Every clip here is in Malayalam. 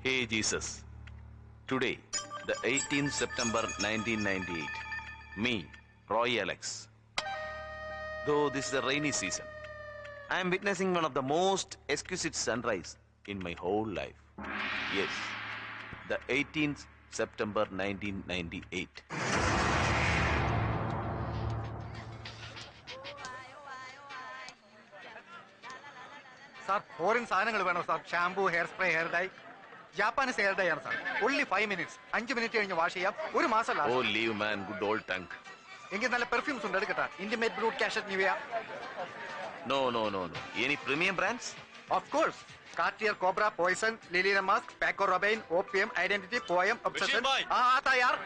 Hey Jesus, today, the 18th September 1998, me, Roy Alex. Though this is a rainy season, I am witnessing one of the most exquisite sunrise in my whole life. Yes, the 18th September 1998. Sir, foreign സാധനങ്ങൾ വേണോ sir? Shampoo, hair spray, hair dye. Japanese hair dye ആണ് സാർ. Only 5 minutes. 5 മിനിറ്റ് കഴിഞ്ഞ് വാഷ് ചെയ്യാം. ഒരു മാസം Oh, leave man, good old tongue. എങ്കിൽ നല്ല പെർഫ്യൂംസ് ഉണ്ട്, എടുക്കട്ടെ. Intimate Brut Cachet Nivea. No. Any premium brands? Of course. Cartier, Cobra, Poison, Liliana Musk, Paco Rabanne, Opium, Identity, Poem, Obsession. തയ്യാർ.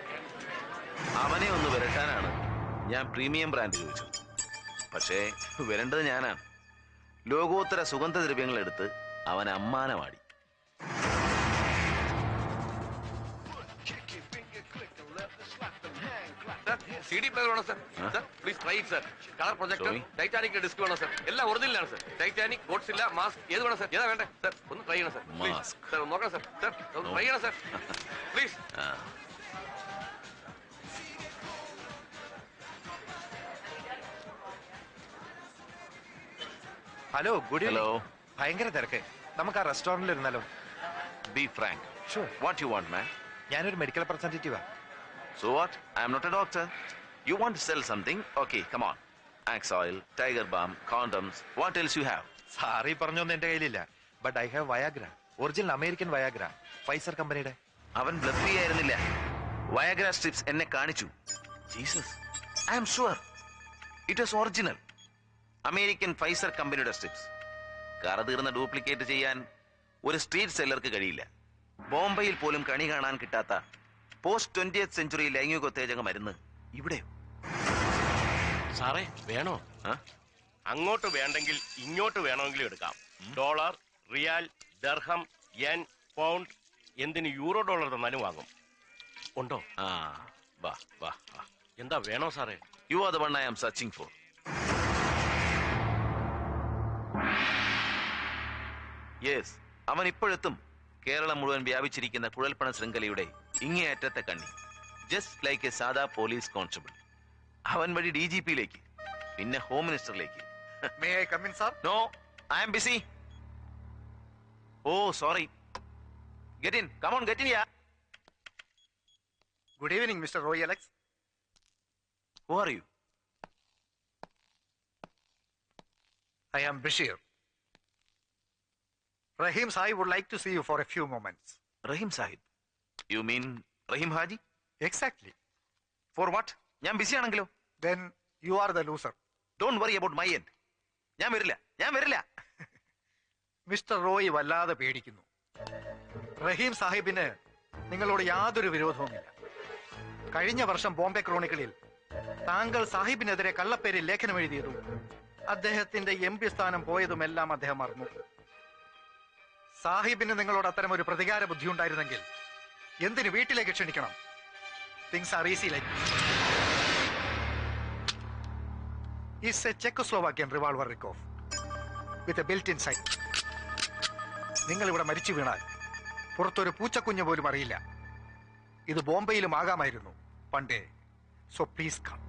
അവനെ ഒന്ന് വരട്ടാനാണ് ഞാൻ പ്രീമിയം ബ്രാൻഡ് ചോദിച്ചത്. പക്ഷേ വരേണ്ടത് ഞാനാണ്. ലോകോത്തര സുഗന്ധദ്രവ്യങ്ങൾ എടുത്ത് അവൻ അമ്മാനമാടി. CD പ്ലെയർ വേണം sir. Please try it sir. Colour projector, Titanic disc വേണം സർ. എല്ലാം ഒറിജിനലാണ് സർ. ടൈറ്റാനിക്, ഗോഡ്സില്ല, മാസ്ക് ഏത് വേണം സർ? ഏതാ വേണ്ടേ സർ? ഒന്ന് ട്രൈ ചെയ്യണം സർ. മാസ്ക് സർ നോക്കണം സർ. സർ ഒന്ന് ട്രൈ ചെയ്യണം sir please. Hello, good hello. ഭയങ്കര തിരക്ക്. നമുക്ക് ആ റെസ്റ്റോറന്റിൽ ഇരുന്നാലോ? Be frank. Sure. What you want, man? ഞാനൊരു മെഡിക്കൽ റെപ്രസെന്റേറ്റീവാ. So what? I am not a doctor. You want to sell something? Okay, come on. Axe oil, tiger balm, condoms. What else you have? Sorry പറഞ്ഞൊന്നും എന്റെ കയ്യിലില്ല. But I have Viagra. Original American Viagra, Pfizer കമ്പനിയുടെ. അവൻ ബ്ലഫ് ചെയ്യായിരുന്നില്ല. വയാഗ്ര സ്ട്രിപ്സ് എന്നെ കാണിച്ചു. Jesus, I am sure it was original American Pfizer കമ്പനിയുടെ സ്ട്രിപ്സ്. കറ തീർന്ന ഡ്യൂപ്ലിക്കേറ്റ് ചെയ്യാൻ ഒരു സ്ട്രീറ്റ് സെല്ലർക്ക് കഴിയില്ല. ബോംബെയിൽ പോലും കണി കാണാൻ കിട്ടാത്ത പോസ്റ്റ് 20th സെഞ്ചുറി ലൈംഗികോത്തേജക മരുന്ന് ഇവിടെയോ? സാറേ വേണോ? അങ്ങോട്ട് വേണ്ടെങ്കിൽ ഇങ്ങോട്ട് വേണമെങ്കിലും എടുക്കാം. Dollar, riyal, dirham, yen, pound, എന്തിന് യൂറോ ഡോളർ തന്നാലും വാങ്ങും. ഉണ്ടോ? വാ. എന്താ വേണോ സാറേ? You are the one I am searching for. Yes, അവൻ ഇപ്പോഴെത്തും. കേരളം മുഴുവൻ വ്യാപിച്ചിരിക്കുന്ന കുഴൽപ്പണ ശൃംഖലയുടെ ഇങ്ങേയറ്റത്തെ കണ്ണി. ജസ്റ്റ് ലൈക്ക് എ സാധാ പോലീസ് കോൺസ്റ്റബിൾ. അവൻ വഴി DGP-യിലേക്ക്, പിന്നെ ഹോം മിനിസ്റ്ററിലേക്ക്. May I come in, sir? No, I am busy. Oh, sorry. Get in. Come on, get in here. Good evening, Mr. Roy Alex. Who are you? I am Bashir. Rahim Sahib would like to see you for a few moments. Rahim Sahib. You mean Rahim Haji? Exactly. For what? ഞാൻ ബിസി ആണെങ്കിലോ? Then you are the loser. Don't worry about my end. ഞാൻ വരില്ല. മിസ്റ്റർ റോയ് വല്ലാതെ പേടിക്കുന്നു. റഹീം സാഹിബിന് നിങ്ങളോട് യാതൊരു വിരോധവുമില്ല. കഴിഞ്ഞ വർഷം ബോംബെ ക്രോണിക്കിളിൽ താങ്കൾ സാഹിബിനെതിരെ കള്ളപ്പേരിൽ ലേഖനം എഴുതിയതും അദ്ദേഹത്തിന്റെ MP സ്ഥാനം പോയതുമെല്ലാം അദ്ദേഹം മറന്നു. സാഹിബിന് നിങ്ങളോട് അത്തരം ഒരു പ്രതികാര ബുദ്ധി ഉണ്ടായിരുന്നെങ്കിൽ എന്തിന് വീട്ടിലേക്ക് ക്ഷണിക്കണം? Things are easy like. It's a Czechoslovakian revolver Rikov with a built-in sight. നിങ്ങൾ ഇവിടെ മരിച്ചു വീണാൽ പുറത്തൊരു പൂച്ചക്കുഞ്ഞ് പോലും അറിയില്ല. ഇത് ബോംബെയിലും ആകാമായിരുന്നു പണ്ടേ. So please come.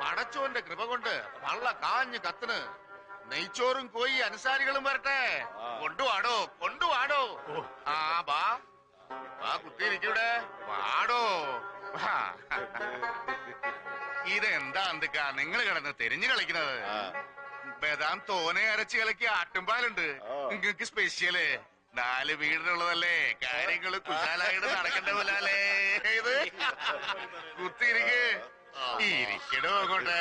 പടച്ചോന്റെ കൃപ കൊണ്ട് വള്ള കാഞ്ഞ് കത്തിന് നെയ്ച്ചോറും കോയി അനുസാരികളും വരട്ടെ. കൊണ്ടുവാടോ. ബാ കുത്തിയിരിക്കൂടെ, വാടോ. ഇതെന്താ എന്തൊക്കാ നിങ്ങൾ കിടന്ന് തെരിഞ്ഞു കളിക്കുന്നത്? ബദാം തോനെ അരച്ച് കളിക്ക് ആട്ടുംപാലുണ്ട്. നിങ്ങക്ക് സ്പെഷ്യല് 4 വീടിനുള്ളതല്ലേ, കാര്യങ്ങള് കുശാലായിട്ട് നടക്കണ്ട പോലാലേ. ഇത് കുത്തിരിക്ക്, ഇരിക്കണോ അങ്ങോട്ട്.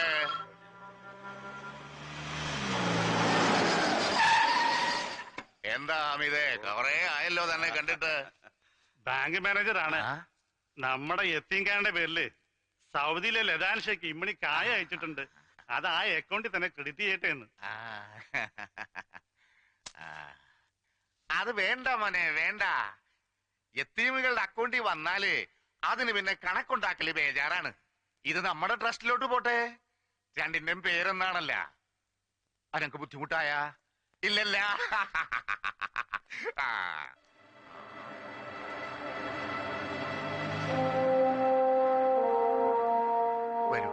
എന്താ അമിതേ, കൊറേ ആയല്ലോ തന്നെ കണ്ടിട്ട്. ബാങ്ക് മാനേജറാണ്. നമ്മുടെ യത്തീംഖാന്റെ പേരില് സൗദിയിലെ ലതാൻ ഷേക്ക് ഇമ്മണി കായ അയച്ചിട്ടുണ്ട്. അത് ആ അക്കൗണ്ടിൽ തന്നെ ക്രെഡിറ്റ് ചെയ്യട്ടെ എന്ന്. അത് വേണ്ട മോനെ, വേണ്ട. യത്തീമുകളുടെ അക്കൗണ്ടിൽ വന്നാല് അതിന് പിന്നെ കണക്കുണ്ടാക്കല് ബേജാറാണ്. ഇത് നമ്മുടെ ട്രസ്റ്റിലോട്ട് പോട്ടെ. രണ്ടിന്റെയും പേരൊന്നാണല്ല. അനക്ക് ബുദ്ധിമുട്ടായ ഇല്ലല്ല. വരൂ.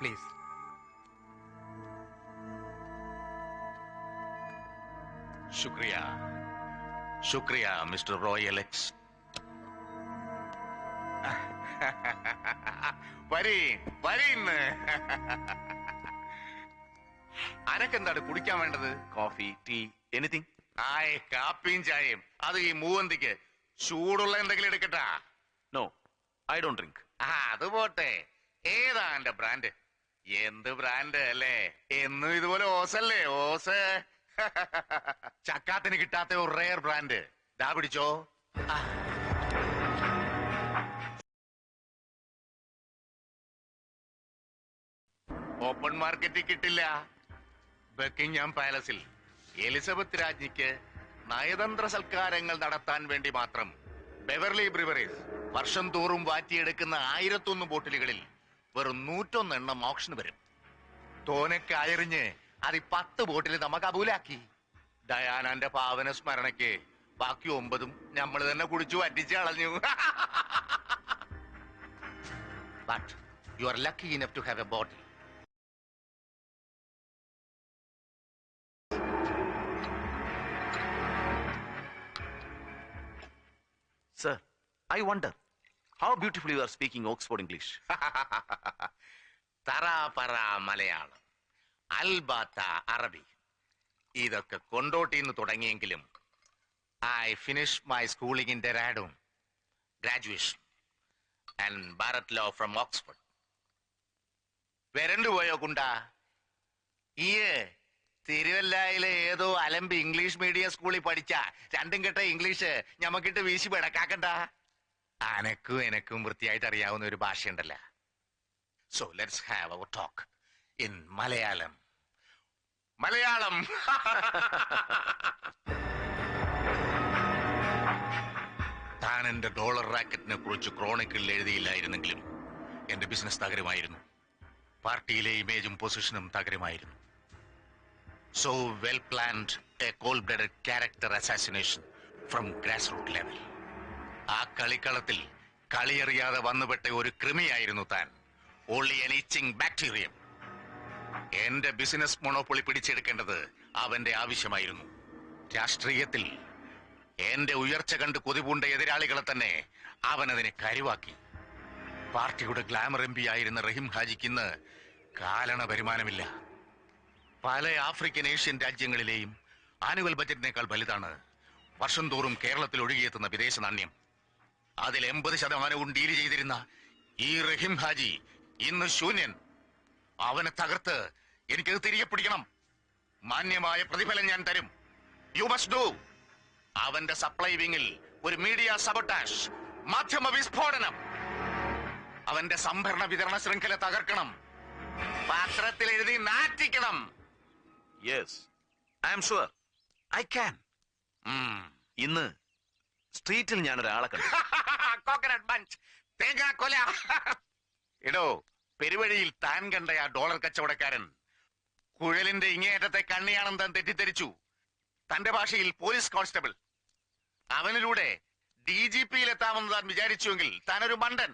പ്ലീസ്. ശുക്രിയ, ശുക്രിയ മിസ്റ്റർ റോയ് അലക്സ്. വരീന്ന്. അനക്കെന്താണ് കുടിക്കാൻ വേണ്ടത്? Coffee, tea, anything? ആയ്, കാപ്പിയും ചായയും. അത് ഈ മൂവന്തിക്ക് ചൂടുള്ള എന്തെങ്കിലും എടുക്കട്ടാ? No, I don't drink. അത് പോട്ടെ. ഏതാ എന്റെ ബ്രാൻഡ്? എന്ത് ബ്രാൻഡ് അല്ലേ? എന്നും ഇതുപോലെ ഓസല്ലേ, ഓസ്. ചക്കാത്തിന് കിട്ടാത്ത ഒരു റെയർ ബ്രാൻഡ്. ദാ പിടിച്ചോ. ഓപ്പൺ മാർക്കറ്റിൽ കിട്ടില്ല. ബക്കിംഗ്ഹാം പാലസിൽ എലിസബത്ത് രാജ്ഞിക്ക് നയതന്ത്ര സൽക്കാരങ്ങൾ നടത്താൻ വേണ്ടി മാത്രം ബെവർലി ബ്രിവറീസ് വർഷം തോറും വാറ്റിയെടുക്കുന്ന 1001 ബോട്ടിലുകളിൽ വെറും 101 എണ്ണം ഓപ്ഷന് വരും. തോനക്ക് അയറിഞ്ഞ് അത് 10 ബോട്ടിൽ നമ്മ കബൂലാക്കി. ഡയാനാന്റെ പാവന സ്മരണയ്ക്ക് ബാക്കി 9 നമ്മൾ തന്നെ കുടിച്ചു വറ്റിച്ച് കളഞ്ഞു. But you are lucky enough to have a bottle. Sir, I wonder how beautifully you are speaking Oxford English. തറാപറ Malayalam, അൽബാത്ത അറബി, ഇതൊക്കെ കൊണ്ടോട്ടിന്ന് തുടങ്ങിയെങ്കിലും I finished my schooling in Dehradun, graduation, and Bharat Law from Oxford. വരണ്ടു പോയോ കുണ്ടാ? ഈ തിരുവല്ലായിലെ ഏതോ അലമ്പ് ഇംഗ്ലീഷ് മീഡിയം സ്കൂളിൽ പഠിച്ച രണ്ടും കെട്ട ഇംഗ്ലീഷ് ഞമ്മക്കിട്ട് വീശി പിടക്കാക്കണ്ട. അനക്കും എനക്കും വൃത്തിയായിട്ട് അറിയാവുന്ന ഒരു ഭാഷയുണ്ടല്ല. So let's have our talk in Malayalam. Malayalam. താൻ എന്റെ ഡോളർ റാക്കറ്റിനെ കുറിച്ച് ക്രോണിക്കിളിൽ എഴുതിയില്ലായിരുന്നെങ്കിലും എന്റെ ബിസിനസ് തകരുമായിരുന്നു. പാർട്ടിയിലെ ഇമേജും പൊസിഷനും തകരുമായിരുന്നു. So well planned a cold-blooded character assassination from grassroots level. ആ കളിക്കളത്തിൽ കളിയറിയാതെ വന്നുപെട്ട ഒരു കൃമിയായിരുന്നു താൻ. Only an itching bacterium. എന്റെ ബിസിനസ് മൊണോപ്പൊളി പിടിച്ചെടുക്കേണ്ടത് അവന്റെ ആവശ്യമായിരുന്നു. രാഷ്ട്രീയത്തിൽ എന്റെ ഉയർച്ച കണ്ട് കൊതിപൂണ്ട എതിരാളികളെ തന്നെ അവൻ അതിനെ കരുവാക്കി. പാർട്ടിയുടെ ഗ്ലാമർ എം പി ആയിരുന്ന റഹീം ഹാജിക്ക് ഇന്ന് കാലണ വരുമാനമില്ല. പല ആഫ്രിക്കൻ ഏഷ്യൻ രാജ്യങ്ങളിലെയും ആനുവൽ ബജറ്റിനേക്കാൾ വലുതാണ് വർഷം തോറും കേരളത്തിൽ ഒഴുകിയെത്തുന്ന വിദേശ നാണ്യം. അതിൽ 80% ഡീൽ ചെയ്തിരുന്ന ഈ റഹീം ഹാജി ഇന്ന് ശൂന്യൻ. അവനെ തകർത്ത് എനിക്കത് തിരികെ പിടിക്കണം. മാന്യമായ പ്രതിഫലം ഞാൻ തരും. You must do. അവന്റെ സപ്ലൈ വിങ്ങിൽ ഒരു മീഡിയ സബോട്ടാഷ്, മാധ്യമ വിസ്ഫോടനം. അവന്റെ സംഭരണ വിതരണ ശൃംഖല തകർക്കണം. പത്രത്തിൽ എഴുതി നാറ്റിക്കണം. Yes, I am sure. I can. ഇന്ന് സ്ട്രീറ്റിൽ ഞാൻ ഒരാളെ കണ്ടു. കോക്കനട്ട് ബഞ്ച്, തേങ്ങാക്കൊല. എടോ, പെരുവഴിയിൽ താൻ കണ്ട ആ ഡോളർ കച്ചവടക്കാരൻ കുഴലിന്റെ ഇങ്ങേയറ്റത്തെ കണ്ണിയാണെന്ന് താൻ തെറ്റിദ്ധരിച്ചു. തന്റെ ഭാഷയിൽ പോലീസ് കോൺസ്റ്റബിൾ. അവനിലൂടെ DGPയിൽ എത്താമെന്ന് താൻ വിചാരിച്ചുവെങ്കിൽ താനൊരു മണ്ടൻ.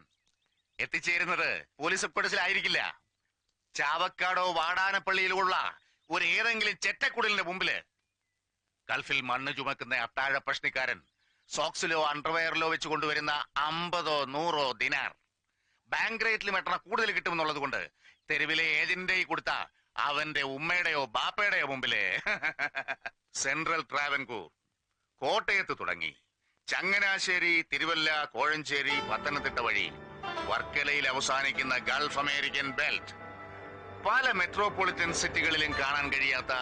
എത്തിച്ചേരുന്നത് പോലീസ് ഹെഡ്ക്വാർട്ടേഴ്സിലായിരിക്കില്ല. ചാവക്കാടോ വാടാനപ്പള്ളിയിലോ ഉള്ള ഒരു ഏതെങ്കിലും ചെറ്റക്കുടലിന്റെ മുമ്പില്. ഗൾഫിൽ മണ്ണ് ചുമക്കുന്ന അത്താഴ പ്രശ്നക്കാരൻ സോക്സിലോ അണ്ടർവെയറിലോ വെച്ച് കൊണ്ടുവരുന്ന 50 100 ദിനാർ ബാങ്ക് റേറ്റിലും എട്ടണ കൂടുതൽ കിട്ടുമെന്നുള്ളത് കൊണ്ട് തെരുവിലെ ഏജന്റിന്റെ കൊടുത്ത അവന്റെ ഉമ്മയുടെയോ ബാപ്പയുടെയോ മുമ്പിലെ സെൻട്രൽ ട്രാവൻകൂർ, കോട്ടയത്ത് തുടങ്ങി ചങ്ങനാശ്ശേരി, തിരുവല്ല, കോഴഞ്ചേരി, പത്തനംതിട്ട വഴി വർക്കലയിൽ അവസാനിക്കുന്ന ഗൾഫ് അമേരിക്കൻ ബെൽറ്റ്, പല മെട്രോപൊളിറ്റൻ സിറ്റികളിലും കാണാൻ കഴിയാത്ത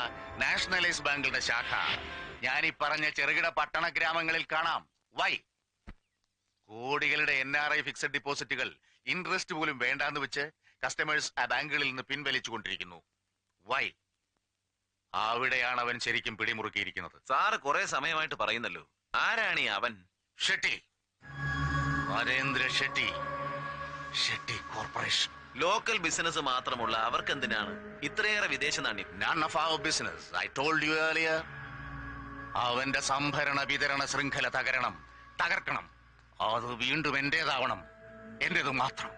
നാഷണലൈസ് ബാങ്കിന്റെ ശാഖ ഞാനീ പറഞ്ഞ ചെറുകിട പട്ടണ ഗ്രാമങ്ങളിൽ കാണാം. വൈ? കോടികളുടെ NRI ഫിക്സഡ് ഡിപ്പോസിറ്റുകൾ ഇൻട്രസ്റ്റ് പോലും വേണ്ടാന്ന് വെച്ച് കസ്റ്റമേഴ്സ് ആ ബാങ്കുകളിൽ നിന്ന് പിൻവലിച്ചുകൊണ്ടിരിക്കുന്നു. വൈ? അവിടെയാണ് അവൻ ശരിക്കും പിടിമുറുക്കിയിരിക്കുന്നത്. സാറ് കുറെ സമയമായിട്ട് പറയുന്നല്ലോ, ആരാണ് ഈ അവൻ? Shetty, Narendra Shetty, Shetty corporation. Local business മാത്രമുള്ള അവർക്കെന്തിനാണ് ഇത്രയേറെ വിദേശ നാണ്യം? None of our business. I told you earlier. അവന്റെ സംഭരണ വിതരണ ശൃംഖല തകർക്കണം. അത് വീണ്ടും എന്റേതാവണം, എന്റേത് മാത്രം.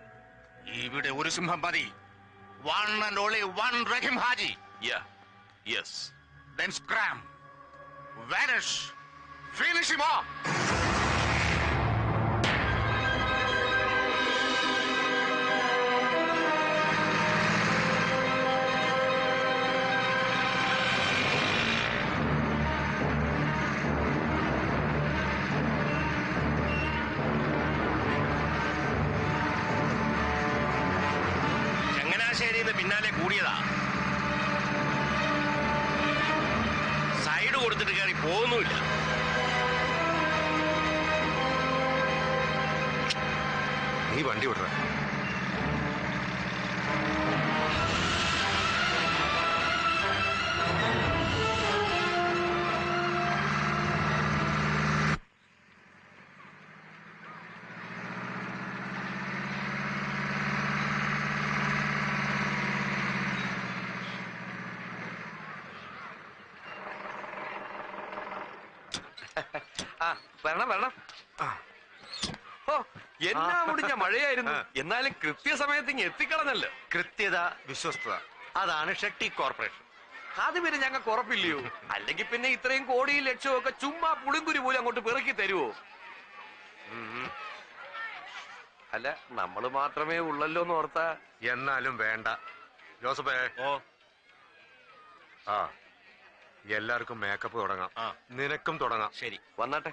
ഇവിടെ ഒരു സിംഹം മതി. One and only one Rahim Haji. Yeah. Yes. Then scram. Vanish. Finish him off. ചങ്ങനാശ്ശേരിന്ന് പിന്നാലെ കൂടിയതാ. സൈഡ് കൊടുത്തിട്ട് കയറി പോകുന്നുമില്ല. നീ വണ്ടി വിടറ. വരണം. ഓ, എന്നാ മുടിഞ്ഞ മഴയായിരുന്നു. എന്നാലും കൃത്യസമയത്ത് ഇങ്ങ് എത്തിക്കളഞ്ഞല്ലോ. കൃത്യത, വിശ്വസ്തത, അതാണ് ഷെട്ടി കോർപ്പറേഷൻ. അത് പിന്നെ ഞങ്ങൾക്ക് ഉറപ്പില്ലയോ? അല്ലെങ്കിൽ പിന്നെ ഇത്രയും കോടിയും ലക്ഷവും ഒക്കെ ചുമ്മാ പുളിങ്കുരി പോലും അങ്ങോട്ട് പെറുക്കി തരുവോ? അല്ല, നമ്മള് മാത്രമേ ഉള്ളല്ലോ എന്ന് ഓർത്താ. എന്നാലും വേണ്ട ജോസഫേ. ആ, എല്ലാവർക്കും മേക്കപ്പ് തുടങ്ങാം. നിനക്കും തുടങ്ങാം. ശരി, വന്നാട്ടെ.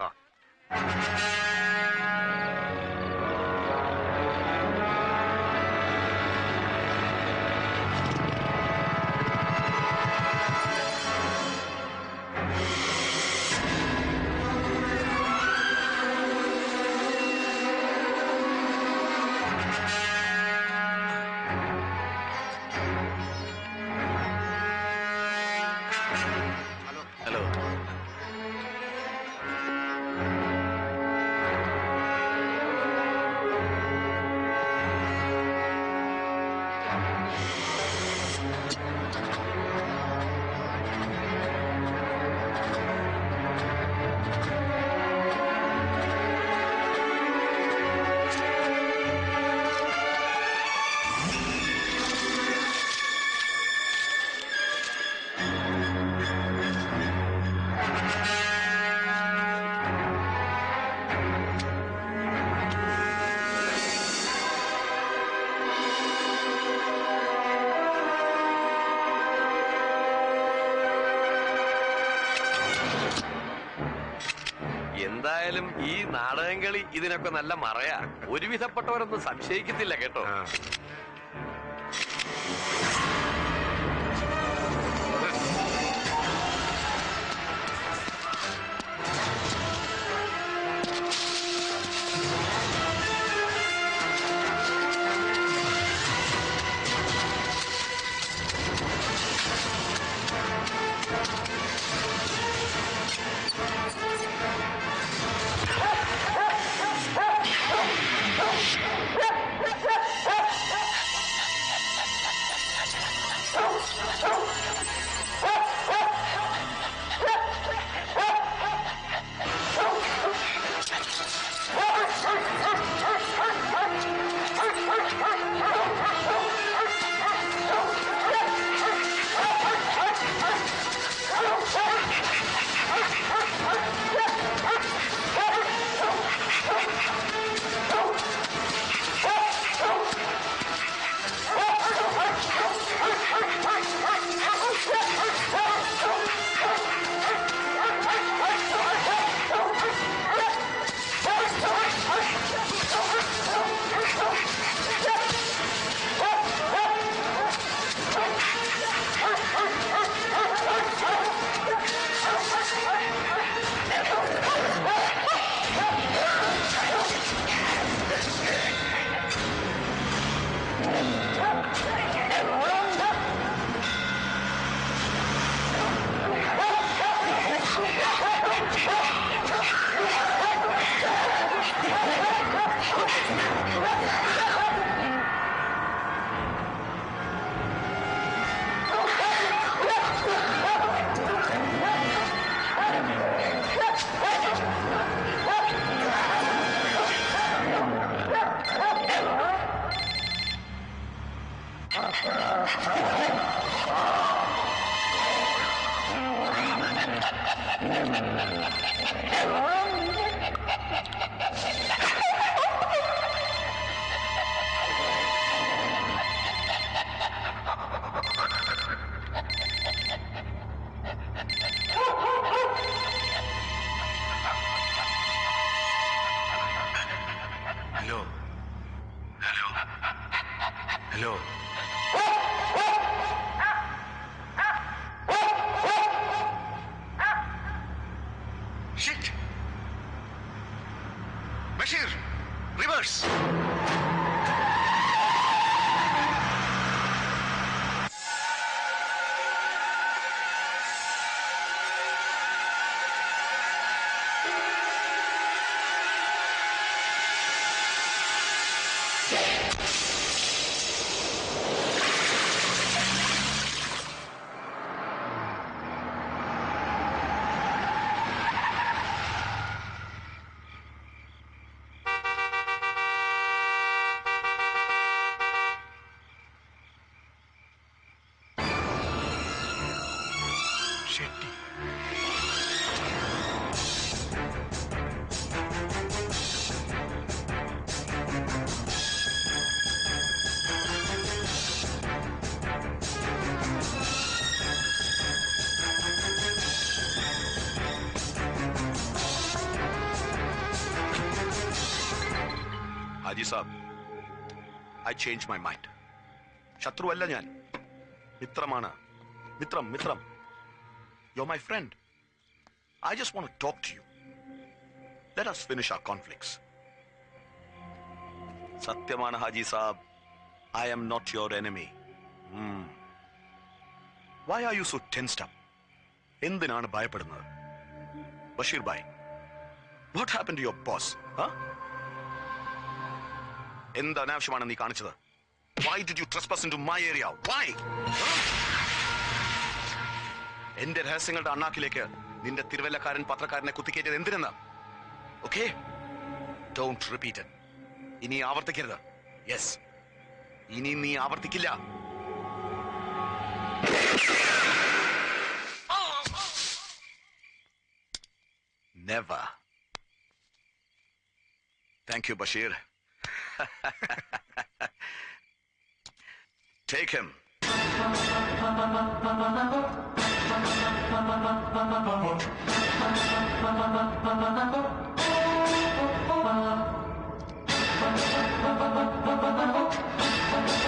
ഹലോ. എന്തായാലും ഈ നാടകം കളി ഇതിനൊക്കെ നല്ല മറയാ. ഒരുവിധപ്പെട്ടവരൊന്നും സംശയിക്കത്തില്ല കേട്ടോ. Hello, Basheer, reverse. ഷെട്ടി. ഹാജി സാബ്, ഐ ചേഞ്ച് മൈ മൈൻഡ്. ശത്രുവല്ല ഞാൻ, മിത്രമാണ്. മിത്രം. You're my friend. I just want to talk to you. Let us finish our conflicts. സത്യമാണ് ഹാജി സാബ്, I am not your enemy. Why are you so tensed up? എന്തിനാണ് ഭയപ്പെടുന്നത്? Basheer bhai, what happened to your boss? എന്ത് അനാവശ്യമാണ് നീ കാണിച്ചത്? Why did you trespass into my area? Why? എന്റെ രഹസ്യങ്ങളുടെ അണ്ണാക്കിലേക്ക് നിന്റെ തിരുവല്ലക്കാരൻ പത്രക്കാരനെ കുത്തിക്കേറ്റത് എന്തിനെന്ന്? Okay, don't repeat it. ഇനി ആവർത്തിക്കരുത്. യെസ്, ഇനി നീ ആവർത്തിക്കില്ല. Never. Thank you Basheer. Take him.